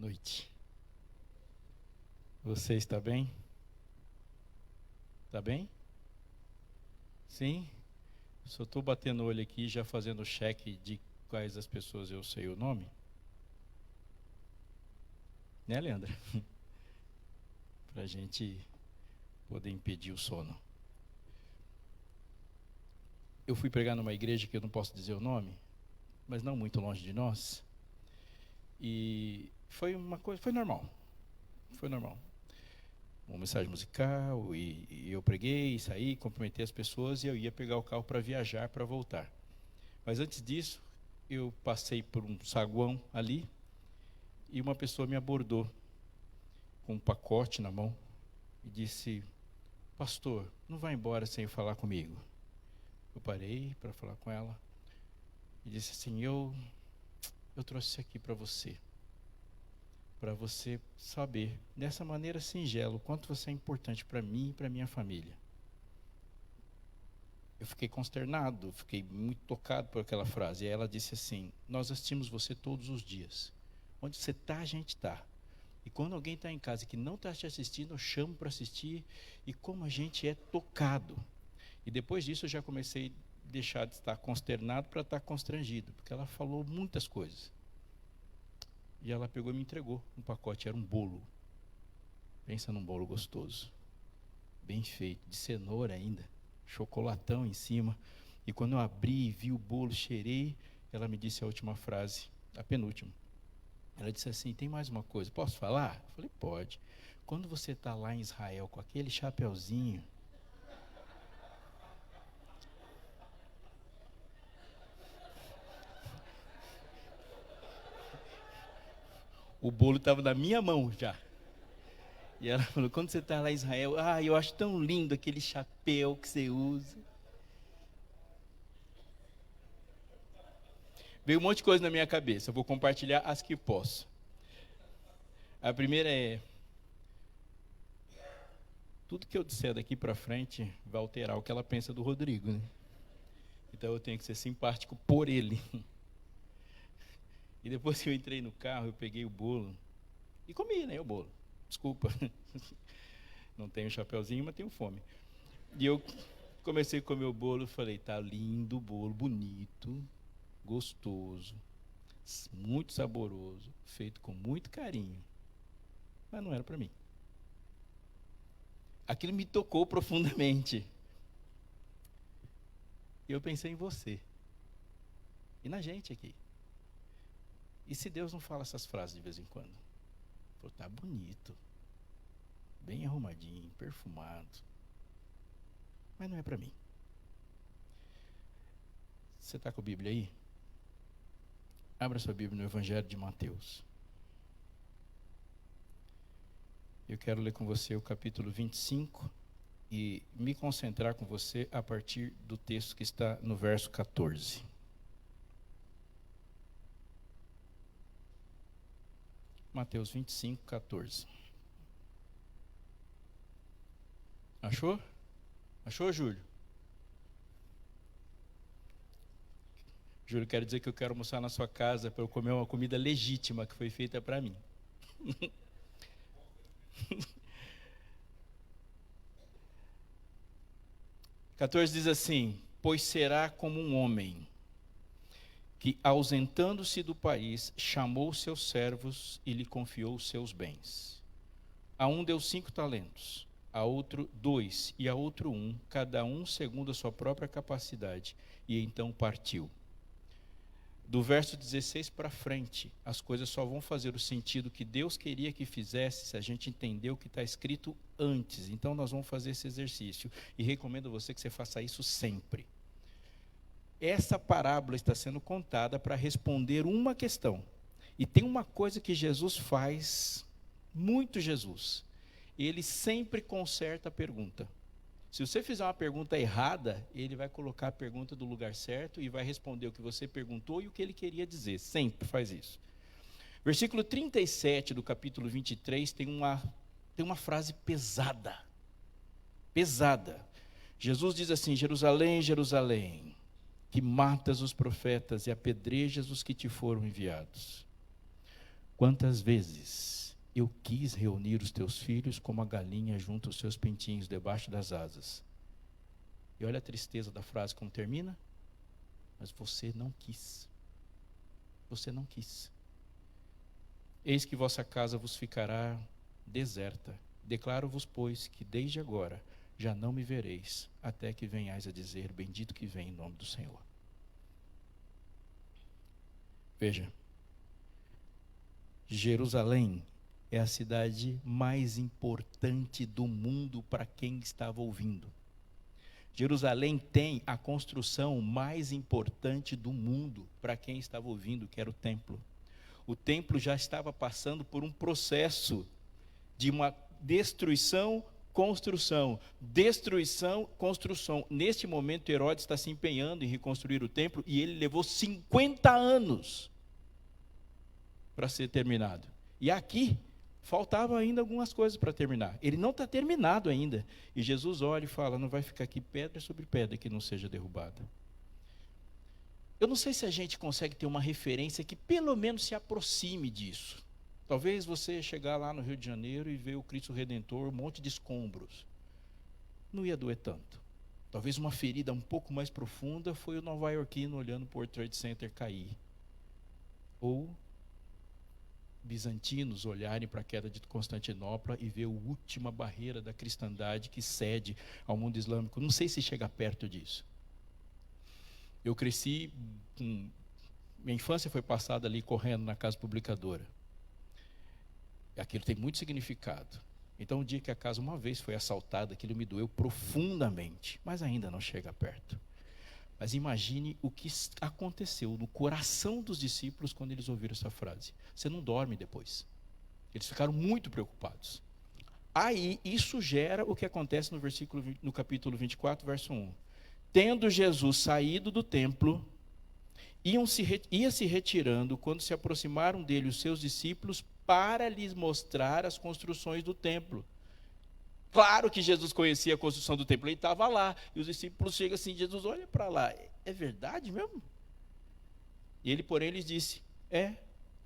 noite. Você está bem? Está bem? Sim? Só estou batendo o olho aqui, já fazendo cheque de quais as pessoas eu sei o nome. Né, Leandra? Para a gente poder impedir o sono. Eu fui pregar numa igreja que eu não posso dizer o nome, mas não muito longe de nós. E foi uma coisa, foi normal. Foi normal. Uma mensagem musical, e eu preguei, saí, cumprimentei as pessoas e eu ia pegar o carro para viajar, para voltar. Mas antes disso, eu passei por um saguão ali e uma pessoa me abordou com um pacote na mão e disse: pastor, não vai embora sem falar comigo. Eu parei para falar com ela e disse assim: eu trouxe isso aqui para você saber, dessa maneira singela, o quanto você é importante para mim e para minha família. Eu fiquei consternado, fiquei muito tocado por aquela frase. E ela disse assim: nós assistimos você todos os dias. Onde você está, a gente está. E quando alguém está em casa que não está te assistindo, eu chamo para assistir. E como a gente é tocado. E depois disso eu já comecei a deixar de estar consternado para estar constrangido, porque ela falou muitas coisas. E ela pegou e me entregou um pacote, era um bolo. Pensa num bolo gostoso, bem feito, de cenoura ainda, chocolatão em cima. E quando eu abri e vi o bolo, cheirei, ela me disse a última frase, a penúltima. Ela disse assim: tem mais uma coisa, posso falar? Eu falei: pode. Quando você está lá em Israel com aquele chapeuzinho, o bolo estava na minha mão já. E ela falou: quando você está lá em Israel, eu acho tão lindo aquele chapéu que você usa. Veio um monte de coisa na minha cabeça, eu vou compartilhar as que posso. A primeira é: tudo que eu disser daqui para frente vai alterar o que ela pensa do Rodrigo, né? Então eu tenho que ser simpático por ele. E depois que eu entrei no carro, eu peguei o bolo e comi, né, o bolo. Desculpa, não tenho chapeuzinho, mas tenho fome. E eu comecei a comer o bolo e falei: tá lindo o bolo, bonito, gostoso, muito saboroso, feito com muito carinho. Mas não era para mim. Aquilo me tocou profundamente. E eu pensei em você. E na gente aqui. E se Deus não fala essas frases de vez em quando? Pô, tá bonito, bem arrumadinho, perfumado, mas não é para mim. Você está com a Bíblia aí? Abra sua Bíblia no Evangelho de Mateus. Eu quero ler com você o capítulo 25 e me concentrar com você a partir do texto que está no verso 14. Mateus 25, 14. Achou? Achou, Júlio? Júlio, quero dizer que eu quero almoçar na sua casa para eu comer uma comida legítima que foi feita para mim. 14 diz assim: pois será como um homem que, ausentando-se do país, chamou seus servos e lhe confiou seus bens. A um deu 5 talentos, a outro 2, e a outro 1, cada um segundo a sua própria capacidade, e então partiu. Do verso 16 para frente, as coisas só vão fazer o sentido que Deus queria que fizesse se a gente entender o que está escrito antes. Então nós vamos fazer esse exercício, e recomendo a você que você faça isso sempre. Essa parábola está sendo contada para responder uma questão. E tem uma coisa que Jesus faz, muito Jesus. Ele sempre conserta a pergunta. Se você fizer uma pergunta errada, ele vai colocar a pergunta do lugar certo e vai responder o que você perguntou e o que ele queria dizer. Sempre faz isso. Versículo 37 do capítulo 23 tem uma frase pesada. Pesada. Jesus diz assim: Jerusalém, Jerusalém, que matas os profetas e apedrejas os que te foram enviados. Quantas vezes eu quis reunir os teus filhos como a galinha junta os seus pintinhos debaixo das asas. E olha a tristeza da frase como termina. Mas você não quis. Você não quis. Eis que vossa casa vos ficará deserta. Declaro-vos, pois, que desde agora já não me vereis, até que venhais a dizer, bendito que vem em nome do Senhor. Veja, Jerusalém é a cidade mais importante do mundo para quem estava ouvindo. Jerusalém tem a construção mais importante do mundo para quem estava ouvindo, que era o templo. O templo já estava passando por um processo de uma destruição, construção, destruição, construção. Neste momento, Herodes está se empenhando em reconstruir o templo e ele levou 50 anos para ser terminado. E aqui faltavam ainda algumas coisas para terminar. Ele não está terminado ainda. E Jesus olha e fala, não vai ficar aqui pedra sobre pedra que não seja derrubada. Eu não sei se a gente consegue ter uma referência que pelo menos se aproxime disso. Talvez você chegar lá no Rio de Janeiro e ver o Cristo Redentor, um monte de escombros. Não ia doer tanto. Talvez uma ferida um pouco mais profunda foi o nova-iorquino olhando para o World Trade Center cair. Ou bizantinos olharem para a queda de Constantinopla e ver a última barreira da cristandade que cede ao mundo islâmico. Não sei se chega perto disso. Eu cresci, minha infância foi passada ali correndo na casa publicadora. Aquilo tem muito significado. Então, o dia que a casa uma vez foi assaltada, aquilo me doeu profundamente, mas ainda não chega perto. Mas imagine o que aconteceu no coração dos discípulos quando eles ouviram essa frase. Você não dorme depois. Eles ficaram muito preocupados. Aí, isso gera o que acontece no capítulo 24, verso 1. Tendo Jesus saído do templo, ia se retirando, quando se aproximaram dele os seus discípulos, para lhes mostrar as construções do templo. Claro que Jesus conhecia a construção do templo, ele estava lá, e os discípulos chegam assim, Jesus, olha para lá, é verdade mesmo? E ele, porém, lhes disse,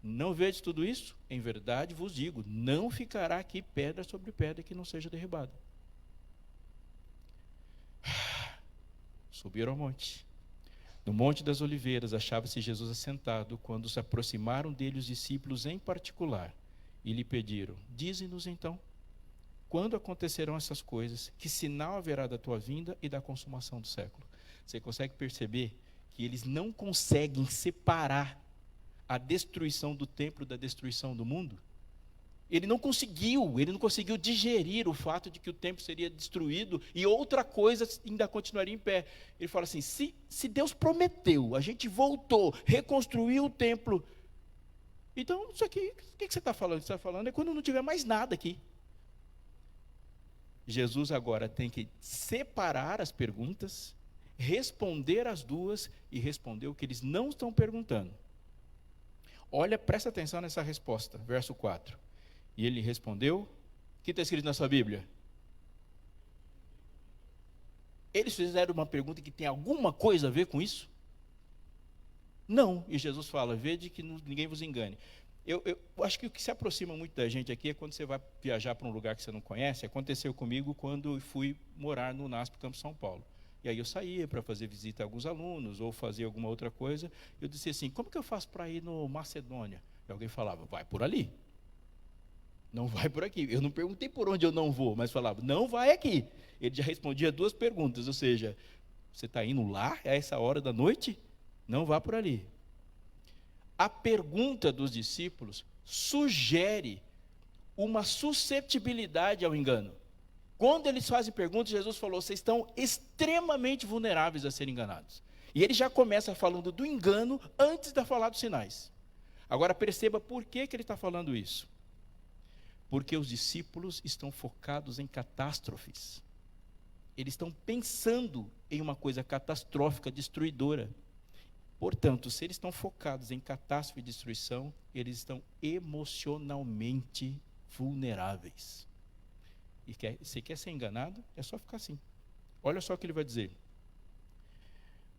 não vedes tudo isso? Em verdade vos digo, não ficará aqui pedra sobre pedra que não seja derribada. Subiram ao monte. No Monte das Oliveiras achava-se Jesus assentado, quando se aproximaram dele os discípulos em particular, e lhe pediram, dize-nos então, quando acontecerão essas coisas? Que sinal haverá da tua vinda e da consumação do século? Você consegue perceber que eles não conseguem separar a destruição do templo da destruição do mundo? Ele não conseguiu digerir o fato de que o templo seria destruído e outra coisa ainda continuaria em pé. Ele fala assim, se Deus prometeu, a gente voltou, reconstruiu o templo, então isso aqui, o que você está falando? Você está falando é quando não tiver mais nada aqui. Jesus agora tem que separar as perguntas, responder as duas e responder o que eles não estão perguntando. Olha, presta atenção nessa resposta, verso 4. E ele respondeu, o que está escrito na sua Bíblia? Eles fizeram uma pergunta que tem alguma coisa a ver com isso? Não, e Jesus fala, vede que ninguém vos engane. Eu acho que o que se aproxima muito da gente aqui é quando você vai viajar para um lugar que você não conhece. Aconteceu comigo quando fui morar no NASP Campo São Paulo. E aí eu saía para fazer visita a alguns alunos ou fazer alguma outra coisa. Eu disse assim, como que eu faço para ir no Macedônia? E alguém falava, vai por ali. Não vai por aqui. Eu não perguntei por onde eu não vou, mas falava, não vai aqui. Ele já respondia duas perguntas, ou seja, você está indo lá a essa hora da noite? Não vá por ali. A pergunta dos discípulos sugere uma suscetibilidade ao engano. Quando eles fazem perguntas, Jesus falou, vocês estão extremamente vulneráveis a serem enganados. E ele já começa falando do engano antes de falar dos sinais. Agora perceba por que ele está falando isso. Porque os discípulos estão focados em catástrofes. Eles estão pensando em uma coisa catastrófica, destruidora. Portanto, se eles estão focados em catástrofe e destruição, eles estão emocionalmente vulneráveis. E se quer ser enganado, é só ficar assim. Olha só o que ele vai dizer.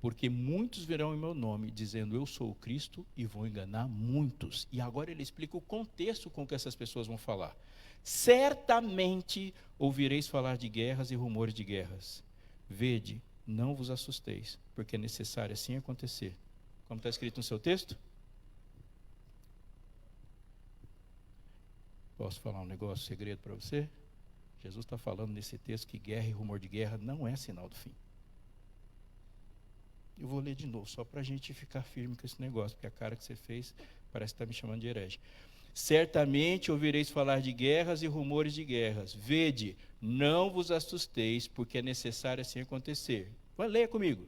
Porque muitos virão em meu nome, dizendo eu sou o Cristo, e vão enganar muitos. E agora ele explica o contexto com que essas pessoas vão falar. Certamente ouvireis falar de guerras e rumores de guerras. Vede, não vos assusteis, porque é necessário assim acontecer. Como está escrito no seu texto? Posso falar um negócio, segredo para você? Jesus está falando nesse texto que guerra e rumor de guerra não é sinal do fim. Eu vou ler de novo, só para a gente ficar firme com esse negócio, porque a cara que você fez parece que está me chamando de herege. Certamente ouvireis falar de guerras e rumores de guerras. Vede, não vos assusteis, porque é necessário assim acontecer. Vai, leia comigo.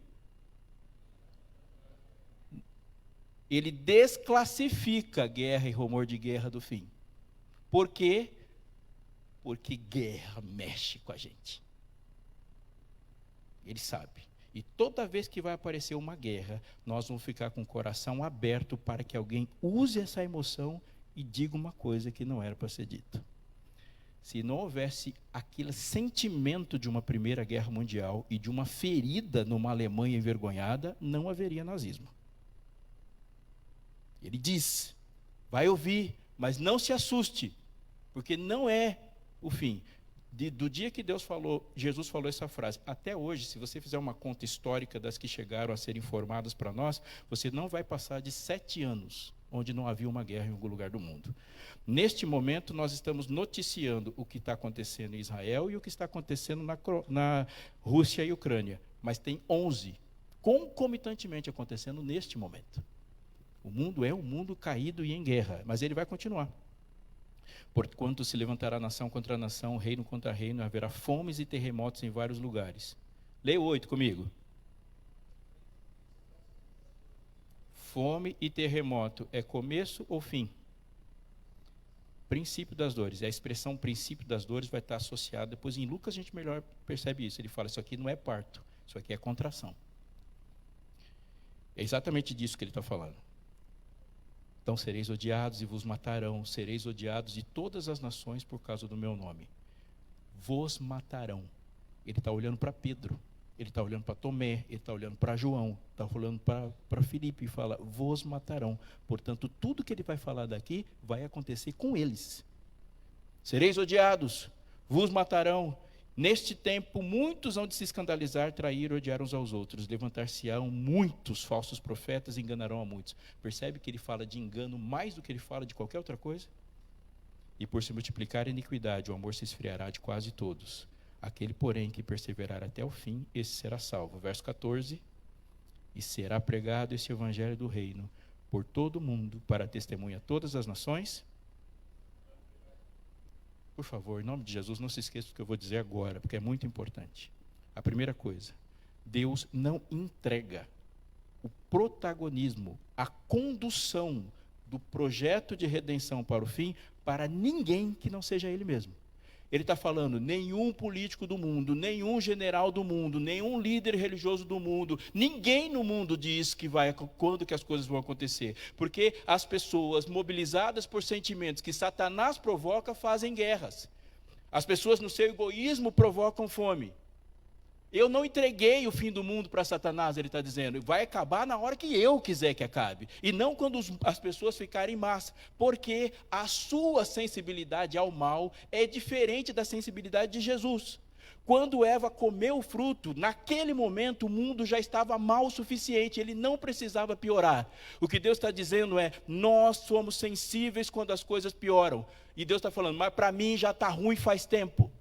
Ele desclassifica guerra e rumor de guerra do fim. Por quê? Porque guerra mexe com a gente. Ele sabe. E toda vez que vai aparecer uma guerra, nós vamos ficar com o coração aberto para que alguém use essa emoção e diga uma coisa que não era para ser dita. Se não houvesse aquele sentimento de uma Primeira Guerra Mundial e de uma ferida numa Alemanha envergonhada, não haveria nazismo. Ele diz, vai ouvir, mas não se assuste, porque não é o fim. Do dia que Jesus falou essa frase, até hoje, se você fizer uma conta histórica das que chegaram a ser informadas para nós, você não vai passar de 7 anos onde não havia uma guerra em algum lugar do mundo. Neste momento, nós estamos noticiando o que está acontecendo em Israel e o que está acontecendo na Rússia e Ucrânia, mas tem 11 concomitantemente acontecendo neste momento. O mundo é um mundo caído e em guerra, mas ele vai continuar. Porquanto se levantará nação contra nação, reino contra reino, haverá fomes e terremotos em vários lugares. Leia o 8 comigo. Fome e terremoto é começo ou fim? Princípio das dores. A expressão princípio das dores vai estar associada, depois em Lucas a gente melhor percebe isso. Ele fala, isso aqui não é parto, isso aqui é contração. É exatamente disso que ele está falando. Então sereis odiados e vos matarão, sereis odiados de todas as nações por causa do meu nome. Vos matarão. Ele está olhando para Pedro, ele está olhando para Tomé, ele está olhando para João, está olhando para Filipe e fala, vos matarão. Portanto, tudo que ele vai falar daqui vai acontecer com eles. Sereis odiados, vos matarão. Neste tempo, muitos hão de se escandalizar, trair, odiar uns aos outros. Levantar-se-ão muitos falsos profetas e enganarão a muitos. Percebe que ele fala de engano mais do que ele fala de qualquer outra coisa? E por se multiplicar a iniquidade, o amor se esfriará de quase todos. Aquele, porém, que perseverar até o fim, esse será salvo. Verso 14. E será pregado esse evangelho do reino por todo o mundo, para testemunha a todas as nações. Por favor, em nome de Jesus, não se esqueça do que eu vou dizer agora, porque é muito importante. A primeira coisa, Deus não entrega o protagonismo, a condução do projeto de redenção para o fim, para ninguém que não seja Ele mesmo. Ele está falando, nenhum político do mundo, nenhum general do mundo, nenhum líder religioso do mundo, ninguém no mundo diz quando que as coisas vão acontecer. Porque as pessoas mobilizadas por sentimentos que Satanás provoca fazem guerras. As pessoas no seu egoísmo provocam fome. Eu não entreguei o fim do mundo para Satanás, ele está dizendo. Vai acabar na hora que eu quiser que acabe. E não quando as pessoas ficarem em massa. Porque a sua sensibilidade ao mal é diferente da sensibilidade de Jesus. Quando Eva comeu o fruto, naquele momento o mundo já estava mal o suficiente. Ele não precisava piorar. O que Deus está dizendo é, nós somos sensíveis quando as coisas pioram. E Deus está falando, mas para mim já está ruim faz tempo.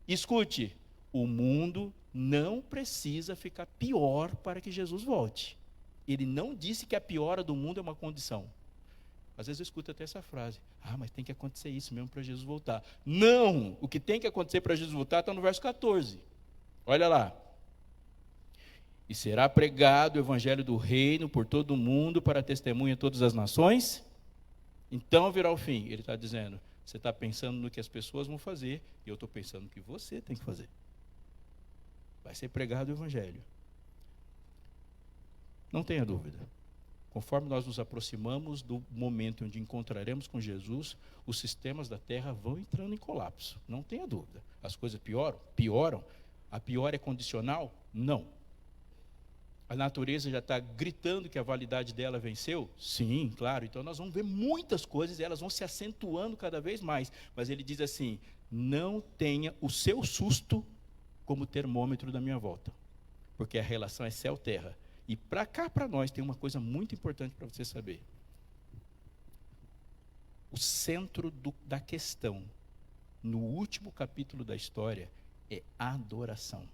Escute. O mundo não precisa ficar pior para que Jesus volte. Ele não disse que a piora do mundo é uma condição. Às vezes eu escuto até essa frase. Mas tem que acontecer isso mesmo para Jesus voltar. Não! O que tem que acontecer para Jesus voltar está no verso 14. Olha lá. E será pregado o evangelho do reino por todo o mundo para testemunha a todas as nações. Então virá o fim. Ele está dizendo, você está pensando no que as pessoas vão fazer, e eu estou pensando no que você tem que fazer. Vai ser pregado o evangelho. Não tenha dúvida. Conforme nós nos aproximamos do momento onde encontraremos com Jesus, os sistemas da terra vão entrando em colapso. Não tenha dúvida. As coisas pioram? Pioram. A pior é condicional? Não. A natureza já está gritando que a validade dela venceu? Sim, claro. Então nós vamos ver muitas coisas e elas vão se acentuando cada vez mais. Mas ele diz assim: não tenha o seu susto como termômetro da minha volta. Porque a relação é céu-terra. E para cá, para nós, tem uma coisa muito importante para você saber. O centro da questão, no último capítulo da história, é adoração.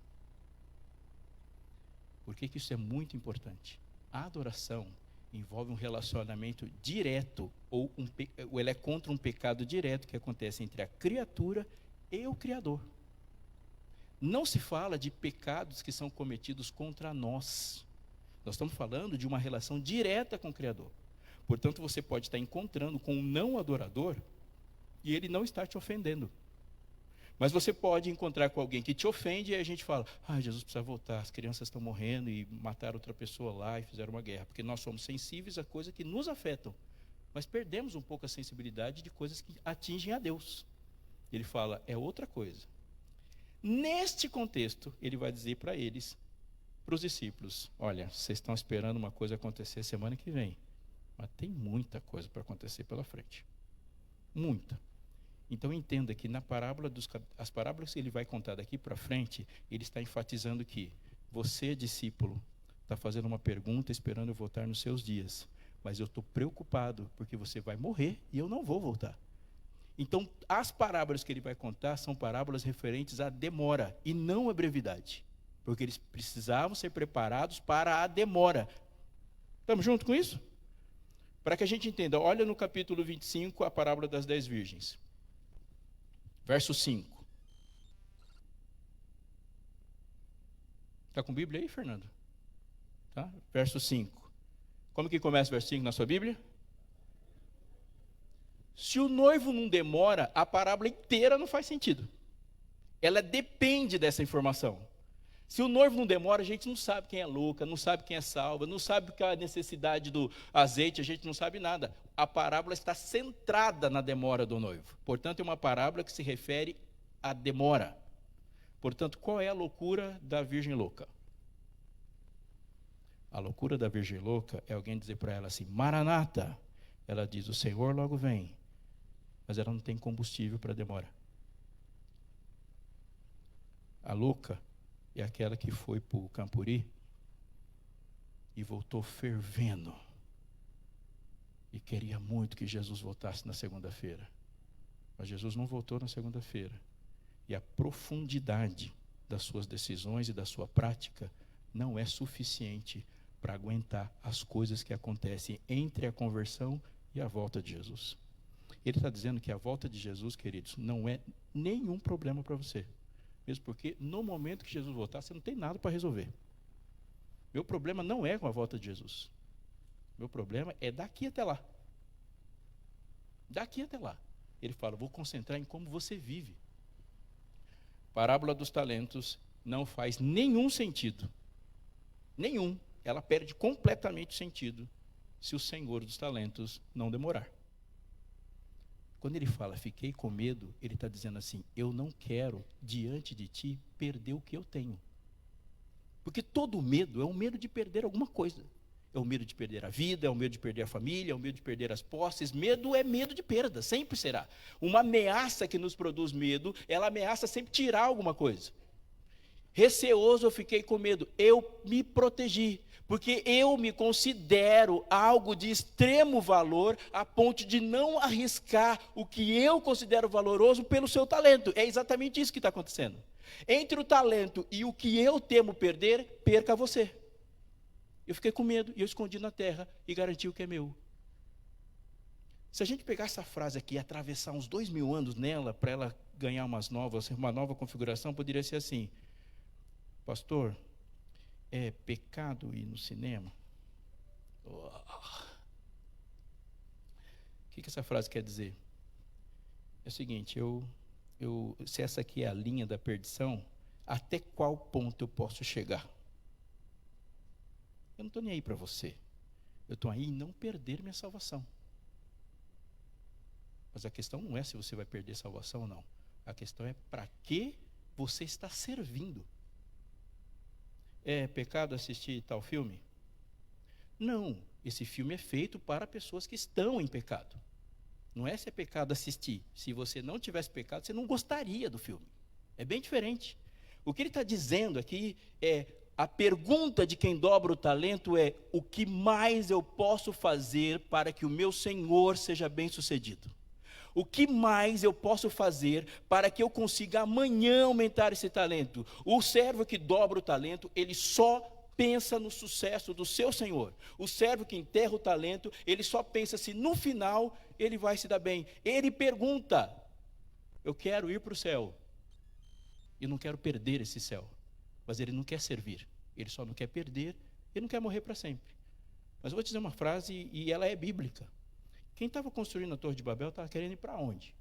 Por que isso é muito importante? A adoração envolve um relacionamento direto, ou ela é contra um pecado direto que acontece entre a criatura e o Criador. Não se fala de pecados que são cometidos contra nós. Nós estamos falando de uma relação direta com o Criador. Portanto, você pode estar encontrando com um não adorador e ele não está te ofendendo. Mas você pode encontrar com alguém que te ofende e a gente fala: Jesus precisa voltar, as crianças estão morrendo e mataram outra pessoa lá e fizeram uma guerra. Porque nós somos sensíveis a coisas que nos afetam. Mas perdemos um pouco a sensibilidade de coisas que atingem a Deus. Ele fala: é outra coisa. Neste contexto, ele vai dizer para eles, para os discípulos: olha, vocês estão esperando uma coisa acontecer semana que vem. Mas tem muita coisa para acontecer pela frente. Muita. Então entenda que na parábola as parábolas que ele vai contar daqui para frente, ele está enfatizando que você, discípulo, está fazendo uma pergunta esperando eu voltar nos seus dias. Mas eu estou preocupado porque você vai morrer e eu não vou voltar. Então as parábolas que ele vai contar são parábolas referentes à demora e não à brevidade. Porque eles precisavam ser preparados para a demora. Estamos juntos com isso? Para que a gente entenda, olha no capítulo 25, a parábola das 10 virgens. Verso 5. Está com Bíblia aí, Fernando? Tá? Verso 5. Como que começa o verso 5 na sua Bíblia? Se o noivo não demora, a parábola inteira não faz sentido. Ela depende dessa informação. Se o noivo não demora, a gente não sabe quem é louca, não sabe quem é salva, não sabe qual é a necessidade do azeite, a gente não sabe nada. A parábola está centrada na demora do noivo. Portanto, é uma parábola que se refere à demora. Portanto, qual é a loucura da virgem louca? A loucura da virgem louca é alguém dizer para ela assim: Maranata. Ela diz: o Senhor logo vem. Mas ela não tem combustível para a demora. A louca é aquela que foi para o Campuri e voltou fervendo. E queria muito que Jesus voltasse na segunda-feira. Mas Jesus não voltou na segunda-feira. E a profundidade das suas decisões e da sua prática não é suficiente para aguentar as coisas que acontecem entre a conversão e a volta de Jesus. Ele está dizendo que a volta de Jesus, queridos, não é nenhum problema para você. Mesmo porque no momento que Jesus voltar, você não tem nada para resolver. Meu problema não é com a volta de Jesus. Meu problema é daqui até lá. Daqui até lá. Ele fala: vou concentrar em como você vive. Parábola dos talentos não faz nenhum sentido. Nenhum. Ela perde completamente o sentido se o Senhor dos talentos não demorar. Quando ele fala, fiquei com medo, ele está dizendo assim: eu não quero, diante de ti, perder o que eu tenho. Porque todo medo é um medo de perder alguma coisa. É o medo de perder a vida, é o medo de perder a família, é o medo de perder as posses. Medo é medo de perda, sempre será. Uma ameaça que nos produz medo, ela ameaça sempre tirar alguma coisa. Receoso, eu fiquei com medo, eu me protegi. Porque eu me considero algo de extremo valor a ponto de não arriscar o que eu considero valoroso pelo seu talento. É exatamente isso que está acontecendo. Entre o talento e o que eu temo perder, perca você. Eu fiquei com medo e eu escondi na terra e garanti o que é meu. Se a gente pegar essa frase aqui e atravessar uns 2000 anos nela, para ela ganhar uma nova configuração, poderia ser assim: pastor, é pecado ir no cinema? O que essa frase quer dizer? É o seguinte: se essa aqui é a linha da perdição, até qual ponto eu posso chegar? Eu não estou nem aí para você. Eu estou aí em não perder minha salvação. Mas a questão não é se você vai perder salvação ou não. A questão é para que você está servindo. é pecado assistir tal filme? Não, esse filme é feito para pessoas que estão em pecado. Não é se é pecado assistir. Se você não tivesse pecado, você não gostaria do filme. É bem diferente. O que ele está dizendo aqui é, a pergunta de quem dobra o talento é: o que mais eu posso fazer para que o meu Senhor seja bem sucedido? O que mais eu posso fazer para que eu consiga amanhã aumentar esse talento? O servo que dobra o talento, ele só pensa no sucesso do seu Senhor. O servo que enterra o talento, ele só pensa se no final ele vai se dar bem. Ele pergunta: eu quero ir para o céu e não quero perder esse céu. Mas ele não quer servir, ele só não quer perder, ele não quer morrer para sempre. Mas eu vou te dizer uma frase, e ela é bíblica. Quem estava construindo a Torre de Babel estava querendo ir para onde?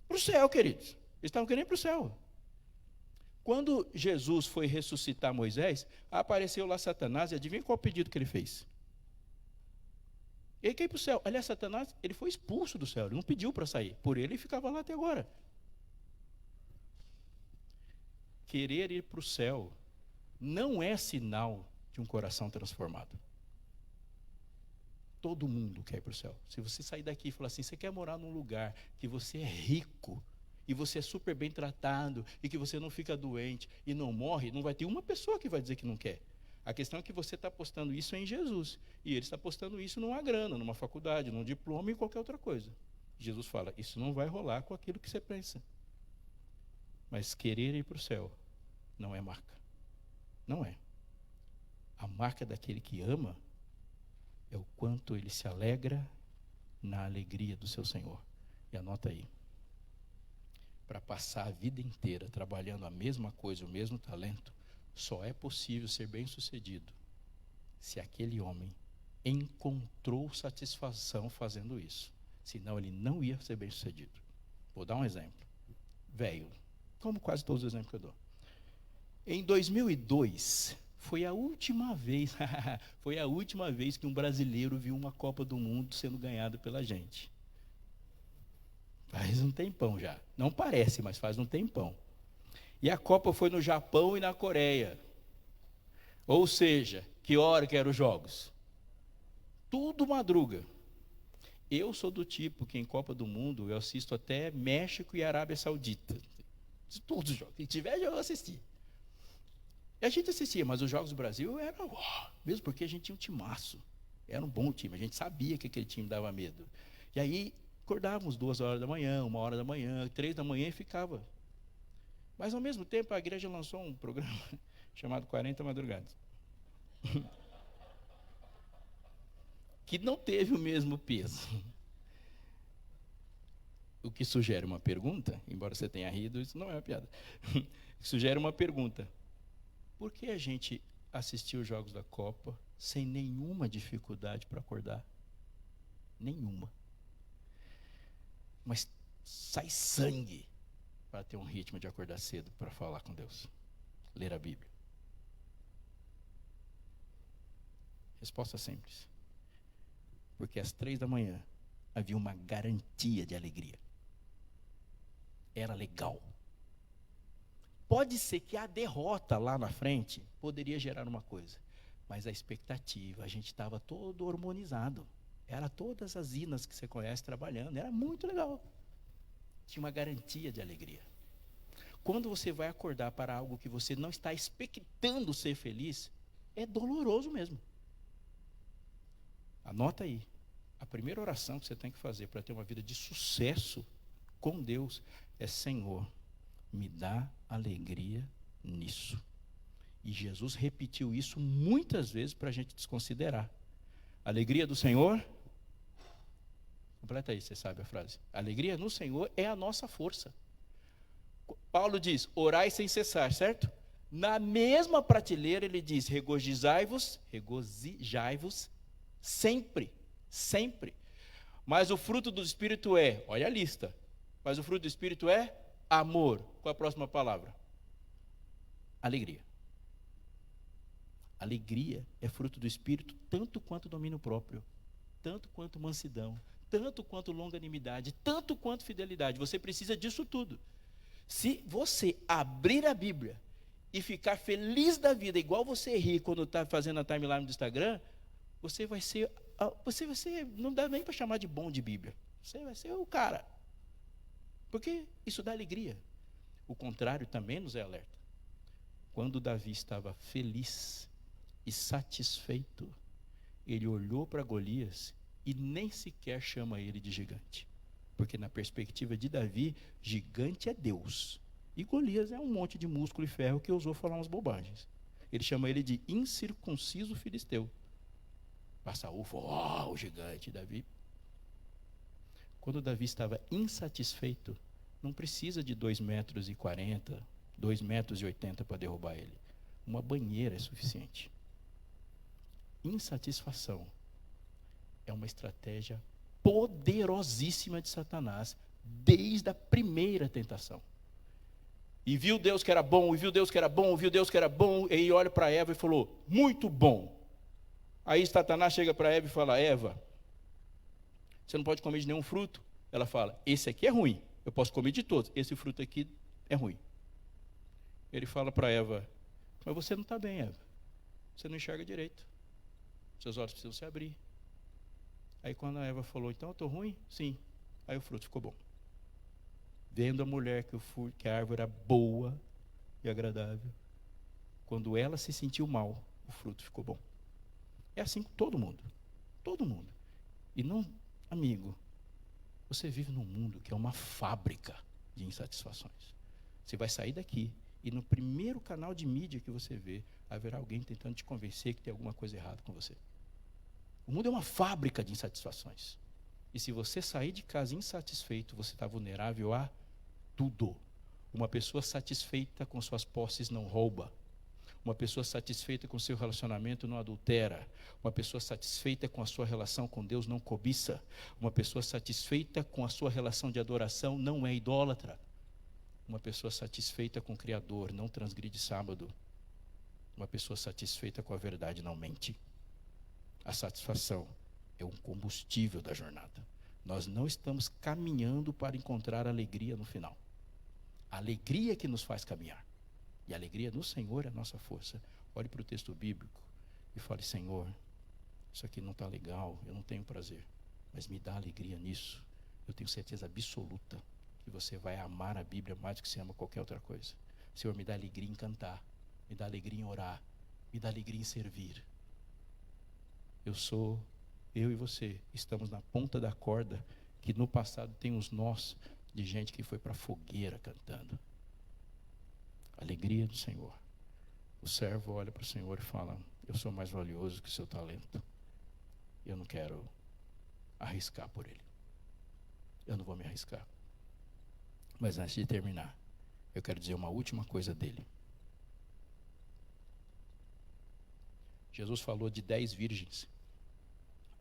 Para o céu, queridos. Eles estavam querendo ir para o céu. Quando Jesus foi ressuscitar Moisés, apareceu lá Satanás, e adivinha qual o pedido que ele fez? Ele quer ir para o céu. Aliás, Satanás, ele foi expulso do céu, ele não pediu para sair. Por ele ficava lá até agora. Querer ir para o céu não é sinal de um coração transformado. Todo mundo quer ir para o céu. Se você sair daqui e falar assim, você quer morar num lugar que você é rico, e você é super bem tratado, e que você não fica doente, e não morre, não vai ter uma pessoa que vai dizer que não quer. A questão é que você está apostando isso em Jesus, e ele está apostando isso numa grana, numa faculdade, num diploma e qualquer outra coisa. Jesus fala, isso não vai rolar com aquilo que você pensa. Mas querer ir para o céu não é marca. Não é. A marca daquele que ama é o quanto ele se alegra na alegria do seu Senhor. E anota aí. Para passar a vida inteira trabalhando a mesma coisa, o mesmo talento, só é possível ser bem-sucedido se aquele homem encontrou satisfação fazendo isso. Senão ele não ia ser bem-sucedido. Vou dar um exemplo. Velho, como quase todos os exemplos que eu dou. Em 2002, foi a última vez que um brasileiro viu uma Copa do Mundo sendo ganhada pela gente. Faz um tempão já. Não parece, mas faz um tempão. E a Copa foi no Japão e na Coreia. Ou seja, que hora que eram os jogos? Tudo madruga. Eu sou do tipo que em Copa do Mundo eu assisto até México e Arábia Saudita. De todos os jogos. Se tiver, eu assisti. E a gente assistia, mas os jogos do Brasil eram, mesmo porque a gente tinha um timaço. Era um bom time, a gente sabia que aquele time dava medo. E aí, acordávamos 2 horas da manhã, 1 hora da manhã, 3 da manhã e ficava. Mas, ao mesmo tempo, a igreja lançou um programa chamado 40 Madrugadas. Que não teve o mesmo peso. O que sugere uma pergunta, embora você tenha rido, isso não é uma piada. Sugere uma pergunta. Por que a gente assistiu os jogos da Copa sem nenhuma dificuldade para acordar? Nenhuma. Mas sai sangue para ter um ritmo de acordar cedo para falar com Deus, ler a Bíblia. Resposta simples. Porque às 3 da manhã havia uma garantia de alegria. Era legal. Pode ser que a derrota lá na frente poderia gerar uma coisa, mas a expectativa, a gente estava todo hormonizado. Era todas as inas que você conhece trabalhando, era muito legal. Tinha uma garantia de alegria. Quando você vai acordar para algo que você não está expectando ser feliz, é doloroso mesmo. Anota aí. A primeira oração que você tem que fazer para ter uma vida de sucesso com Deus é: Senhor, me dá alegria nisso. E Jesus repetiu isso muitas vezes para a gente desconsiderar. Alegria do Senhor. Completa aí, você sabe a frase. Alegria no Senhor é a nossa força. Paulo diz, orai sem cessar, certo? Na mesma prateleira ele diz, regozijai-vos sempre, sempre. Mas o fruto do Espírito é, olha a lista, mas o fruto do Espírito é amor. Qual a próxima palavra? Alegria. Alegria é fruto do Espírito tanto quanto domínio próprio, tanto quanto mansidão, tanto quanto longanimidade, tanto quanto fidelidade. Você precisa disso tudo. Se você abrir a Bíblia e ficar feliz da vida, igual você ri quando está fazendo a timeline do Instagram, você vai ser, não dá nem para chamar de bom de Bíblia. Você vai ser o cara. Porque isso dá alegria. O contrário também nos é alerta. Quando Davi estava feliz e satisfeito, ele olhou para Golias e nem sequer chama ele de gigante. Porque na perspectiva de Davi, gigante é Deus. E Golias é um monte de músculo e ferro que ousou falar umas bobagens. Ele chama ele de incircunciso filisteu. Saul falou, o gigante, Davi. Quando Davi estava insatisfeito, não precisa de 2,40 m, 2,80 m para derrubar ele. Uma banheira é suficiente. Insatisfação é uma estratégia poderosíssima de Satanás, desde a primeira tentação. E viu Deus que era bom, e viu Deus que era bom, viu Deus que era bom, e olha para Eva e falou, muito bom. Aí Satanás chega para Eva e fala, Eva, você não pode comer de nenhum fruto. Ela fala, esse aqui é ruim, eu posso comer de todos, esse fruto aqui é ruim. Ele fala para Eva, mas você não está bem, Eva, você não enxerga direito, seus olhos precisam se abrir. Aí quando a Eva falou, então eu estou ruim? Sim. Aí o fruto ficou bom. Vendo a mulher que a árvore era boa e agradável, quando ela se sentiu mal, o fruto ficou bom. É assim com todo mundo. Todo mundo. E não, amigo, você vive num mundo que é uma fábrica de insatisfações. Você vai sair daqui e no primeiro canal de mídia que você vê, haverá alguém tentando te convencer que tem alguma coisa errada com você. O mundo é uma fábrica de insatisfações. E se você sair de casa insatisfeito, você está vulnerável a tudo. Uma pessoa satisfeita com suas posses não rouba. Uma pessoa satisfeita com seu relacionamento não adultera. Uma pessoa satisfeita com a sua relação com Deus não cobiça. Uma pessoa satisfeita com a sua relação de adoração não é idólatra. Uma pessoa satisfeita com o Criador não transgride sábado. Uma pessoa satisfeita com a verdade não mente. A satisfação é um combustível da jornada. Nós não estamos caminhando para encontrar alegria no final. A alegria que nos faz caminhar. E a alegria no Senhor é a nossa força. Olhe para o texto bíblico e fale, Senhor, isso aqui não está legal, eu não tenho prazer, mas me dá alegria nisso. Eu tenho certeza absoluta que você vai amar a Bíblia mais do que você ama qualquer outra coisa. Senhor, me dá alegria em cantar, me dá alegria em orar, me dá alegria em servir. Eu e você, estamos na ponta da corda, que no passado tem uns nós de gente que foi para a fogueira cantando. Alegria do Senhor. O servo olha para o Senhor e fala, eu sou mais valioso que o seu talento. Eu não quero arriscar por ele. Eu não vou me arriscar. Mas antes de terminar, eu quero dizer uma última coisa dele. Jesus falou de 10 virgens.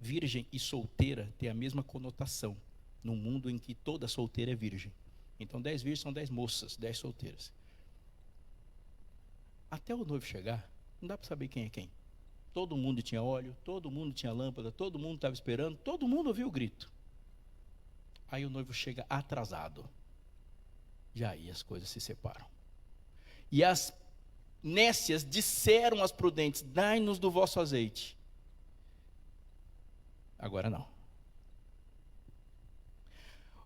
Virgem e solteira tem a mesma conotação, num mundo em que toda solteira é virgem. Então 10 virgens são 10 moças, 10 solteiras. Até o noivo chegar, não dá para saber quem é quem. Todo mundo tinha óleo, todo mundo tinha lâmpada, todo mundo estava esperando, todo mundo ouviu o grito. Aí o noivo chega atrasado. E aí as coisas se separam. E as nécias disseram às prudentes, dai-nos do vosso azeite. Agora não.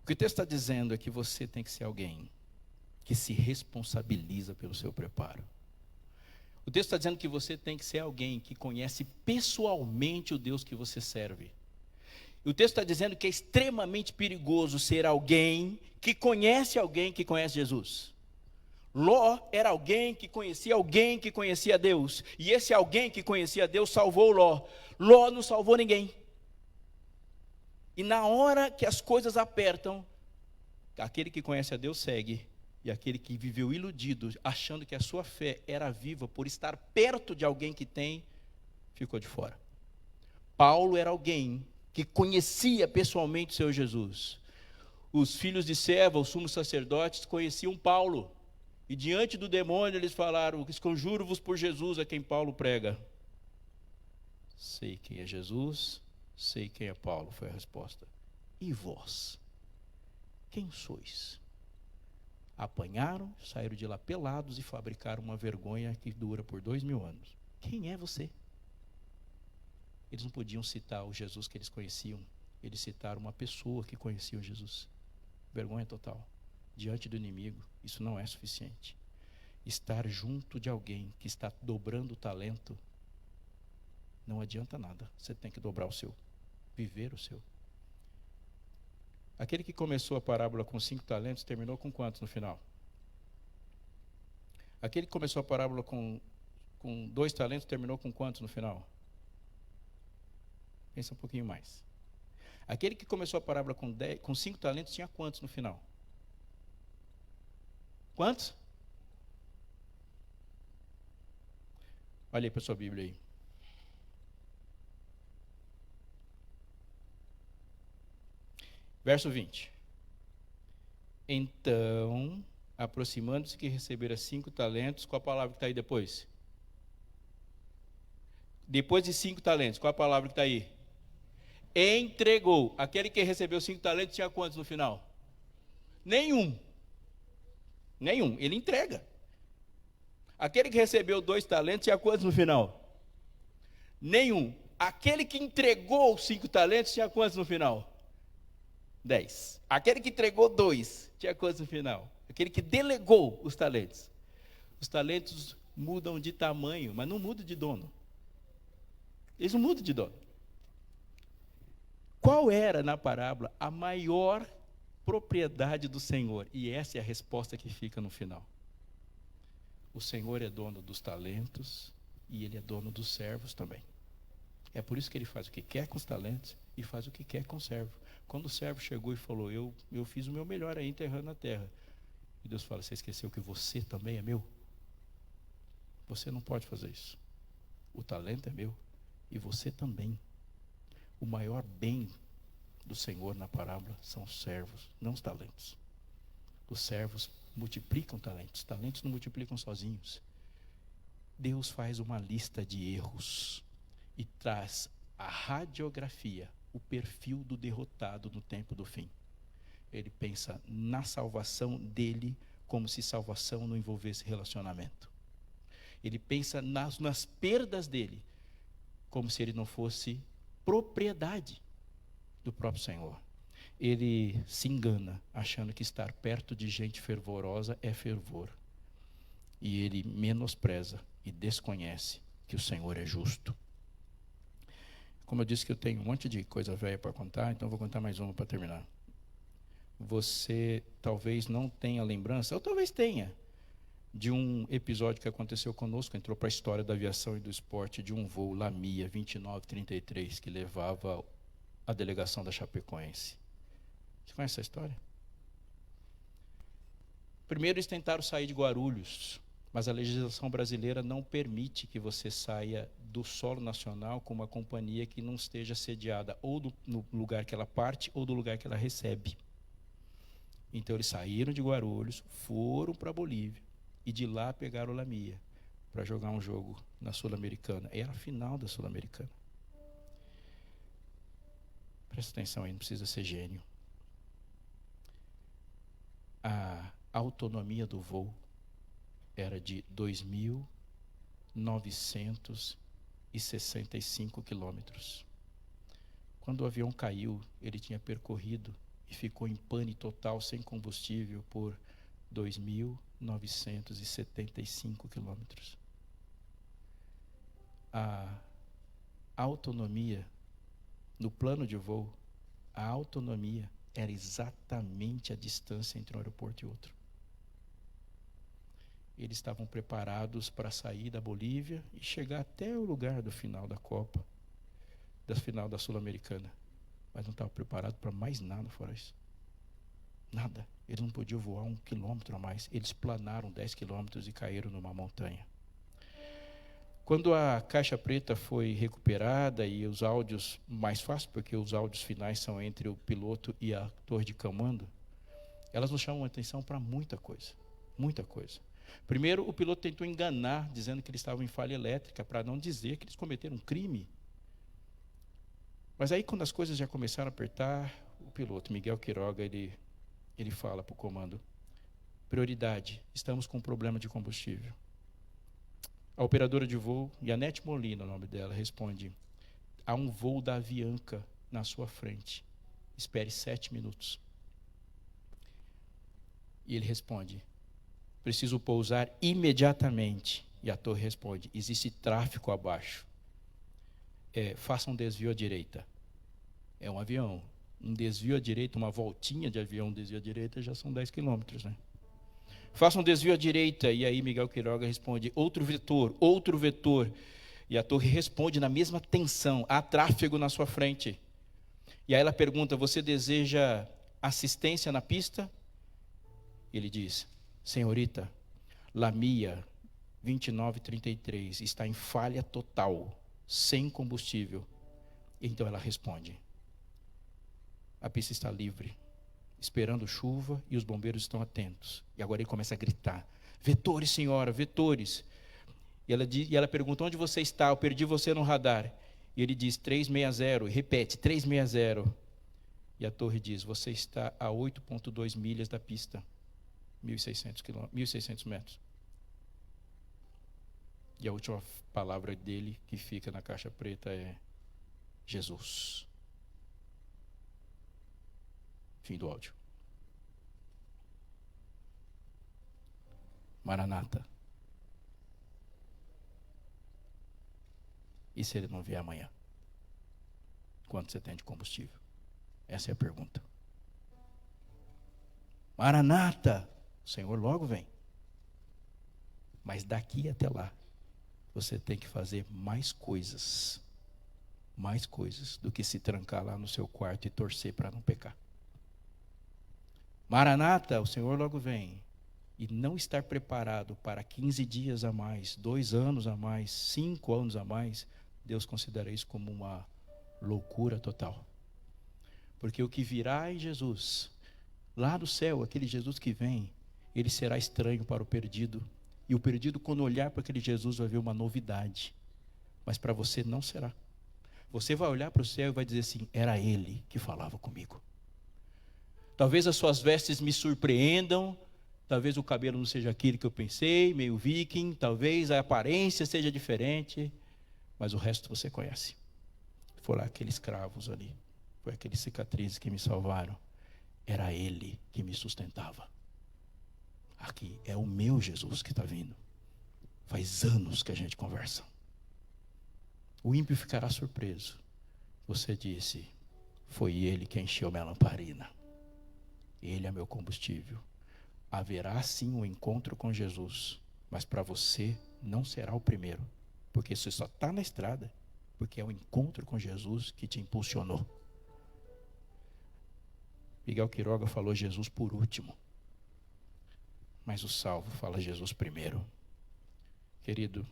O que o texto está dizendo é que você tem que ser alguém que se responsabiliza pelo seu preparo. O texto está dizendo que você tem que ser alguém que conhece pessoalmente o Deus que você serve. O texto está dizendo que é extremamente perigoso ser alguém que conhece Jesus. Ló era alguém que conhecia Deus. E esse alguém que conhecia Deus salvou Ló. Ló não salvou ninguém. E na hora que as coisas apertam, aquele que conhece a Deus segue. E aquele que viveu iludido, achando que a sua fé era viva por estar perto de alguém que tem, ficou de fora. Paulo era alguém que conhecia pessoalmente o Senhor Jesus. Os filhos de Seva, os sumos sacerdotes, conheciam Paulo. E diante do demônio eles falaram, esconjuro-vos por Jesus a quem Paulo prega. Sei quem é Jesus, sei quem é Paulo, foi a resposta. E vós? Quem sois? Apanharam, saíram de lá pelados e fabricaram uma vergonha que dura por 2000 anos. Quem é você? Eles não podiam citar o Jesus que eles conheciam. Eles citaram uma pessoa que conhecia o Jesus. Vergonha total. Diante do inimigo, isso não é suficiente. Estar junto de alguém que está dobrando o talento, não adianta nada. Você tem que dobrar o seu. Viver o seu. Aquele que começou a parábola com 5 talentos, terminou com quantos no final? Aquele que começou a parábola com 2 talentos, terminou com quantos no final? Pensa um pouquinho mais. Aquele que começou a parábola com 5 talentos, tinha quantos no final? Quantos? Olha aí para a sua Bíblia aí. Verso 20. Então, aproximando-se que recebera 5 talentos, qual a palavra que está aí depois? Depois de 5 talentos, qual a palavra que está aí? Entregou. Aquele que recebeu 5 talentos tinha quantos no final? Nenhum. Ele entrega. Aquele que recebeu 2 talentos tinha quantos no final? Nenhum. Aquele que entregou 5 talentos tinha quantos no final? 10. Aquele que entregou 2 tinha quantos no final? Aquele que delegou os talentos. Os talentos mudam de tamanho, mas não mudam de dono. Eles não mudam de dono. Qual era na parábola a maior propriedade do Senhor? E essa é a resposta que fica no final. O Senhor é dono dos talentos e Ele é dono dos servos também. É por isso que Ele faz o que quer com os talentos e faz o que quer com o servo. Quando o servo chegou e falou, eu fiz o meu melhor aí enterrando na terra. E Deus fala, você esqueceu que você também é meu? Você não pode fazer isso. O talento é meu e você também. O maior bem do Senhor na parábola são os servos, não os talentos. Os servos multiplicam talentos. Talentos não multiplicam sozinhos. Deus faz uma lista de erros e traz a radiografia, o perfil do derrotado no tempo do fim. Ele pensa na salvação dele como se salvação não envolvesse relacionamento. Ele pensa nas perdas dele como se ele não fosse propriedade do próprio Senhor. Ele se engana achando que estar perto de gente fervorosa é fervor. E ele menospreza e desconhece que o Senhor é justo. Como eu disse que eu tenho um monte de coisa velha para contar, então eu vou contar mais uma para terminar. Você talvez não tenha lembrança, ou talvez tenha, de um episódio que aconteceu conosco, entrou para a história da aviação e do esporte, de um voo Lamia 2933, que levava a delegação da Chapecoense. Você conhece essa história? Primeiro eles tentaram sair de Guarulhos, mas a legislação brasileira não permite que você saia do solo nacional com uma companhia que não esteja sediada ou no lugar que ela parte ou do lugar que ela recebe. Então eles saíram de Guarulhos, foram para a Bolívia e de lá pegaram o Lamia para jogar um jogo na Sul-Americana. Era a final da Sul-Americana. Presta atenção aí, não precisa ser gênio. A autonomia do voo era de 2.965 quilômetros. Quando o avião caiu, ele tinha percorrido e ficou em pane total, sem combustível, por 2.975 quilômetros. A autonomia, no plano de voo, a autonomia era exatamente a distância entre um aeroporto e outro. Eles estavam preparados para sair da Bolívia e chegar até o lugar do final da Copa, da final da Sul-Americana. Mas não estavam preparados para mais nada fora isso. Nada. Eles não podiam voar 1 quilômetro a mais. Eles planaram 10 quilômetros e caíram numa montanha. Quando a caixa preta foi recuperada e os áudios, mais fácil, porque os áudios finais são entre o piloto e a torre de comando, elas nos chamam a atenção para muita coisa. Muita coisa. Primeiro, o piloto tentou enganar, dizendo que eles estavam em falha elétrica, para não dizer que eles cometeram um crime. Mas aí, quando as coisas já começaram a apertar, o piloto, Miguel Quiroga, ele fala para o comando, Prioridade, estamos com um problema de combustível. A operadora de voo, Yanete Molina, o nome dela, responde: há um voo da Avianca na sua frente. Espere 7 minutos. E ele responde: preciso pousar imediatamente. E a torre responde: existe tráfego abaixo. Faça um desvio à direita. É um avião. Um desvio à direita, uma voltinha de avião, um desvio à direita, já são 10 quilômetros, né? Faça um desvio à direita. E aí Miguel Quiroga responde: outro vetor, outro vetor. E a torre responde na mesma tensão: há tráfego na sua frente. E aí ela pergunta: você deseja assistência na pista? Ele diz: senhorita, Lamia 2933 está em falha total, sem combustível. Então ela responde: a pista está livre, esperando chuva, e os bombeiros estão atentos. E agora ele começa a gritar: vetores, senhora, vetores. E ela pergunta: onde você está? Eu perdi você no radar. E ele diz: 360, e repete: 360. E a torre diz: você está a 8,2 milhas da pista, 1.600 metros. E a última palavra dele que fica na caixa preta é: Jesus. Fim do áudio. Maranata. E se ele não vier amanhã? Quanto você tem de combustível? Essa é a pergunta. Maranata, o Senhor logo vem. Mas daqui até lá, você tem que fazer mais coisas do que se trancar lá no seu quarto e torcer para não pecar. Maranata, o Senhor logo vem. E não estar preparado para 15 dias a mais, 2 anos a mais, 5 anos a mais, Deus considera isso como uma loucura total. Porque o que virá em Jesus, lá do céu, aquele Jesus que vem, ele será estranho para o perdido. E o perdido, quando olhar para aquele Jesus, vai ver uma novidade. Mas para você não será. Você vai olhar para o céu e vai dizer assim: era ele que falava comigo. Talvez as suas vestes me surpreendam, talvez o cabelo não seja aquele que eu pensei, meio viking, talvez a aparência seja diferente, mas o resto você conhece. Foram aqueles cravos ali, foi aqueles cicatrizes que me salvaram. Era ele que me sustentava. Aqui é o meu Jesus que está vindo. Faz anos que a gente conversa. O ímpio ficará surpreso. Você disse: foi ele que encheu minha lamparina. Ele é meu combustível. Haverá sim um encontro com Jesus, mas para você não será o primeiro, porque você só está na estrada porque é o encontro com Jesus que te impulsionou. Miguel Quiroga falou Jesus por último, mas o salvo fala Jesus primeiro. Querido,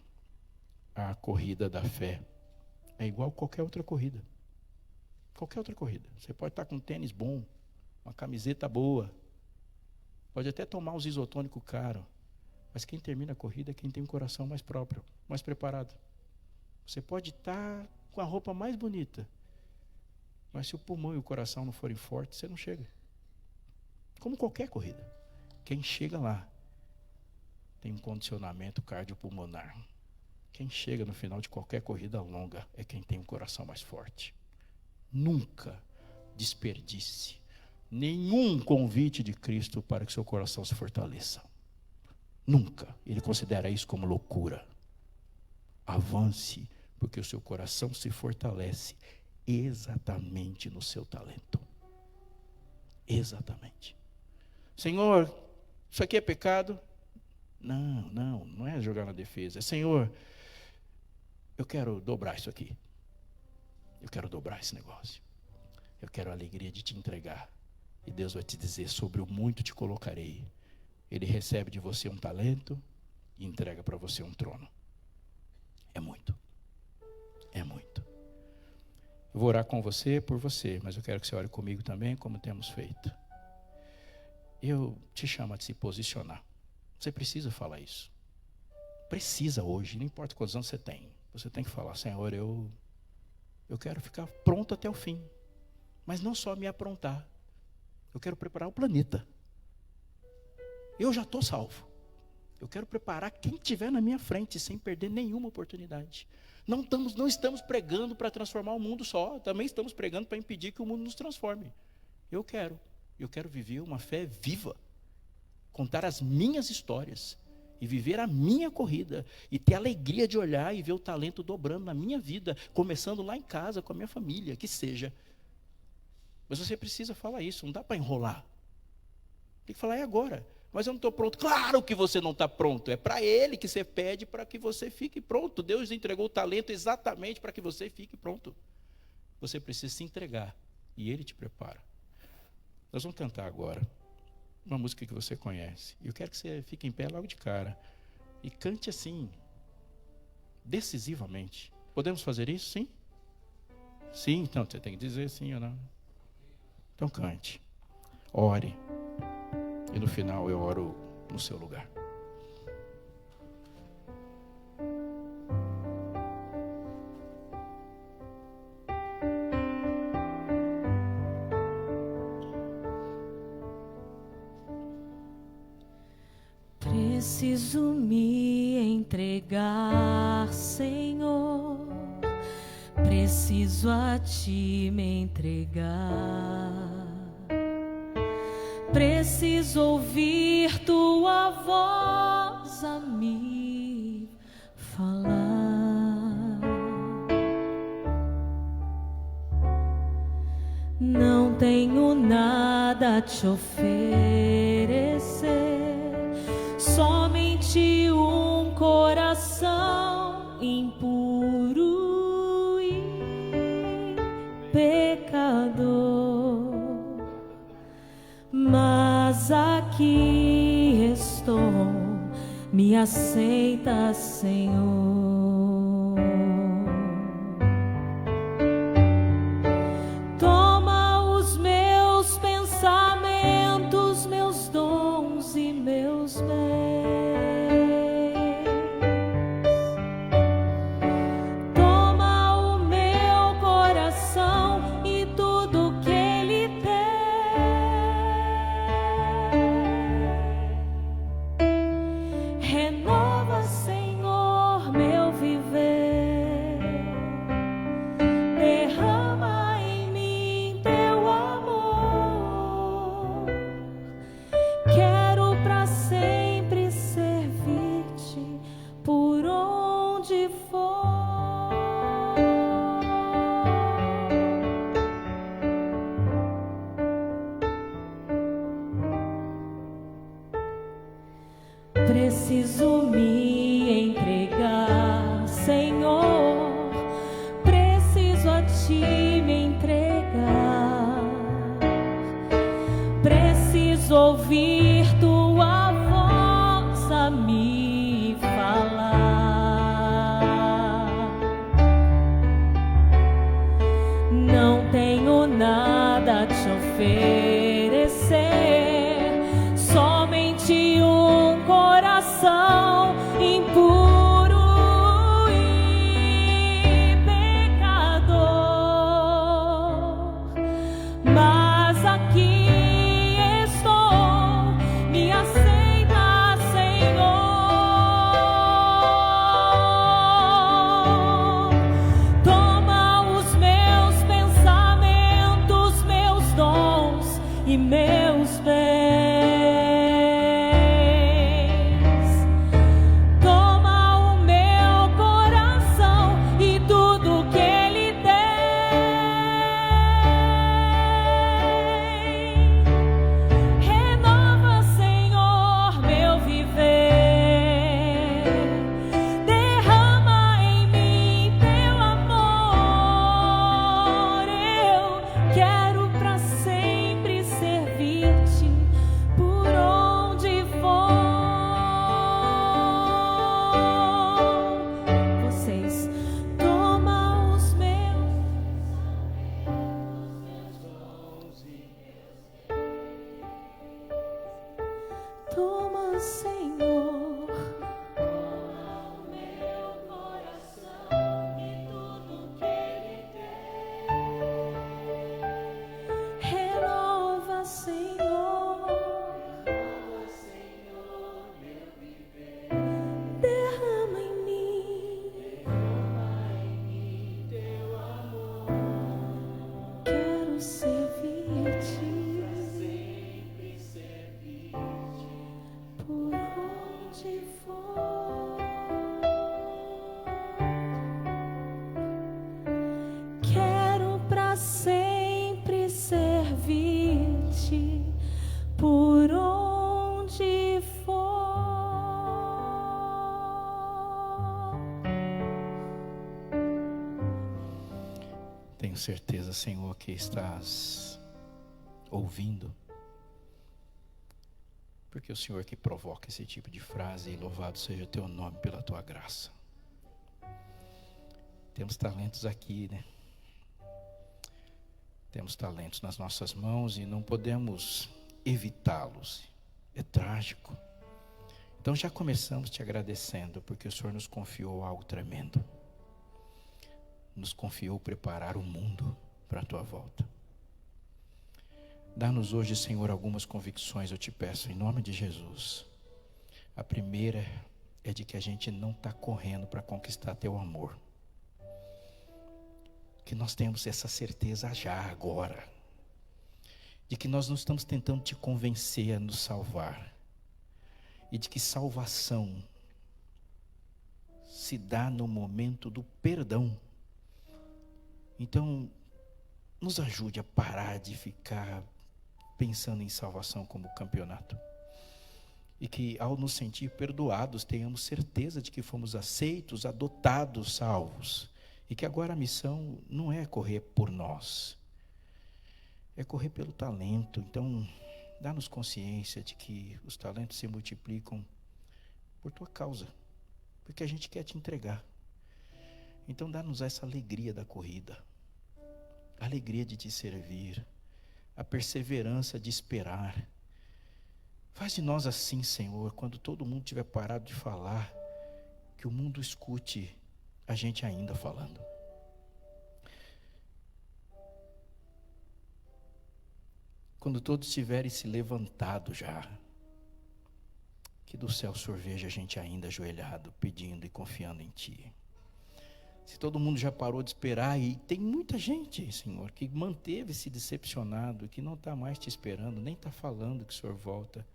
a corrida da fé é igual a qualquer outra corrida. Qualquer outra corrida. Você pode estar com um tênis bom, uma camiseta boa, pode até tomar uns isotônicos caros, mas quem termina a corrida é quem tem um coração mais próprio, mais preparado. Você pode estar com a roupa mais bonita, mas se o pulmão e o coração não forem fortes, você não chega. Como qualquer corrida. Quem chega lá tem um condicionamento cardiopulmonar. Quem chega no final de qualquer corrida longa é quem tem um coração mais forte. Nunca desperdice nenhum convite de Cristo para que seu coração se fortaleça. Nunca. Ele considera isso como loucura. Avance, porque o seu coração se fortalece exatamente no seu talento. Exatamente. Senhor, isso aqui é pecado? Não é jogar na defesa. Senhor, eu quero dobrar isso aqui. Eu quero dobrar esse negócio. Eu quero a alegria de te entregar. E Deus vai te dizer: sobre o muito te colocarei. Ele recebe de você um talento e entrega para você um trono. É muito. É muito. Eu vou orar com você, por você, mas eu quero que você ore comigo também, como temos feito. Eu te chamo a se posicionar. Você precisa falar isso. Precisa hoje, não importa quantos anos você tem. Você tem que falar: Senhor, eu quero ficar pronto até o fim. Mas não só me aprontar. Eu quero preparar o planeta. Eu já estou salvo. Eu quero preparar quem estiver na minha frente, sem perder nenhuma oportunidade. Não estamos pregando para transformar o mundo só, também estamos pregando para impedir que o mundo nos transforme. Eu quero viver uma fé viva, contar as minhas histórias, e viver a minha corrida, e ter a alegria de olhar e ver o talento dobrando na minha vida, começando lá em casa, com a minha família, que seja. Mas você precisa falar isso, não dá para enrolar. Tem que falar, é agora. Mas eu não estou pronto. Claro que você não está pronto. É para Ele que você pede para que você fique pronto. Deus entregou o talento exatamente para que você fique pronto. Você precisa se entregar e Ele te prepara. Nós vamos cantar agora uma música que você conhece. E eu quero que você fique em pé logo de cara e cante assim, decisivamente. Podemos fazer isso? Sim? Sim, então você tem que dizer sim ou não. Então cante. Ore. E no final eu oro no seu lugar. Preciso me entregar, Senhor. Preciso a Ti me entregar. Preciso ouvir Tua voz a me falar. Não tenho nada a Te oferecer, somente um coração impuro e pecador. Mas aqui estou, me aceita, Senhor. Toma os meus pensamentos, meus dons e meus bens. Toma o meu coração e tudo que ele tem. Renova, Senhor, meu viver. Derrama em mim teu amor. Quero pra sempre servir-te por onde for. Preciso me entregar, Senhor. Preciso a Ti me entregar. Preciso ouvir Tua voz a me falar. Não tenho nada a Te oferecer, somente um coração impuro e pecador. Mas aqui estou, me aceita, Senhor. Toma os meus pensamentos, meus dons e meus bens. Toma o meu coração e tudo que ele tem. Renova, Senhor, meu viver. Derrama em mim teu amor. Eu quero pra sempre servir-te por onde for. Vocês, toma os meus. Toma, Senhor. Toma o meu coração e tudo que ele tem. Renova, Senhor. tenho certeza, Senhor, que estás ouvindo, porque é o Senhor que provoca esse tipo de frase, e louvado seja o teu nome pela tua graça. Temos talentos aqui, né? Temos talentos nas nossas mãos e não podemos evitá-los. É trágico. Então já começamos te agradecendo, porque o Senhor nos confiou algo tremendo. Nos confiou preparar o mundo para a tua volta. Dá-nos hoje, Senhor, algumas convicções, eu te peço, em nome de Jesus. A primeira é de que a gente não está correndo para conquistar teu amor. Que nós temos essa certeza já, agora. De que nós não estamos tentando te convencer a nos salvar. E de que salvação se dá no momento do perdão. Então, nos ajude a parar de ficar pensando em salvação como campeonato. E que ao nos sentir perdoados, tenhamos certeza de que fomos aceitos, adotados, salvos. E que agora a missão não é correr por nós, é correr pelo talento. Então, dá-nos consciência de que os talentos se multiplicam por tua causa, porque a gente quer te entregar. Então, dá-nos essa alegria da corrida, a alegria de te servir, a perseverança de esperar. Faz de nós assim, Senhor, quando todo mundo tiver parado de falar, que o mundo escute a gente ainda falando. Quando todos tiverem se levantado já, que do céu o Senhor veja a gente ainda ajoelhado, pedindo e confiando em Ti. Se todo mundo já parou de esperar, e tem muita gente, Senhor, que manteve-se decepcionado, que não está mais te esperando, nem está falando que o Senhor volta,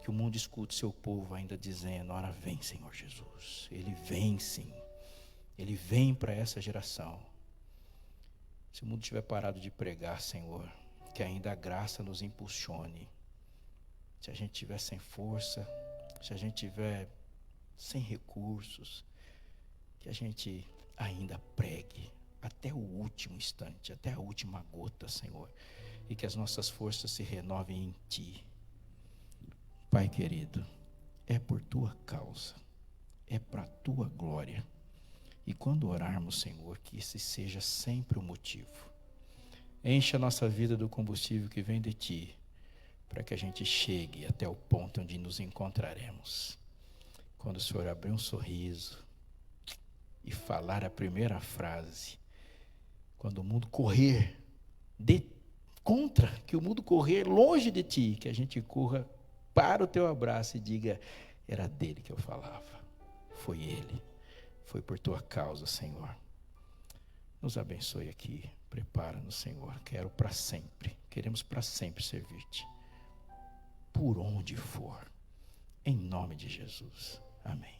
que o mundo escute seu povo ainda dizendo: ora vem, Senhor Jesus. Ele vem sim. Ele vem para essa geração. Se o mundo tiver parado de pregar, Senhor, que ainda a graça nos impulsione. Se a gente tiver sem força, se a gente tiver sem recursos, que a gente ainda pregue até o último instante, até a última gota, Senhor, e que as nossas forças se renovem em Ti. Pai querido, é por Tua causa, é para a Tua glória. E quando orarmos, Senhor, que esse seja sempre o motivo. Enche a nossa vida do combustível que vem de Ti, para que a gente chegue até o ponto onde nos encontraremos. Quando o Senhor abrir um sorriso e falar a primeira frase, quando o mundo correr que o mundo correr longe de Ti, que a gente corra para o Teu abraço e diga: era dele que eu falava, foi Ele. Foi por Tua causa, Senhor. Nos abençoe aqui. Prepara-nos, Senhor. Queremos para sempre servir-te. Por onde for. Em nome de Jesus. Amém.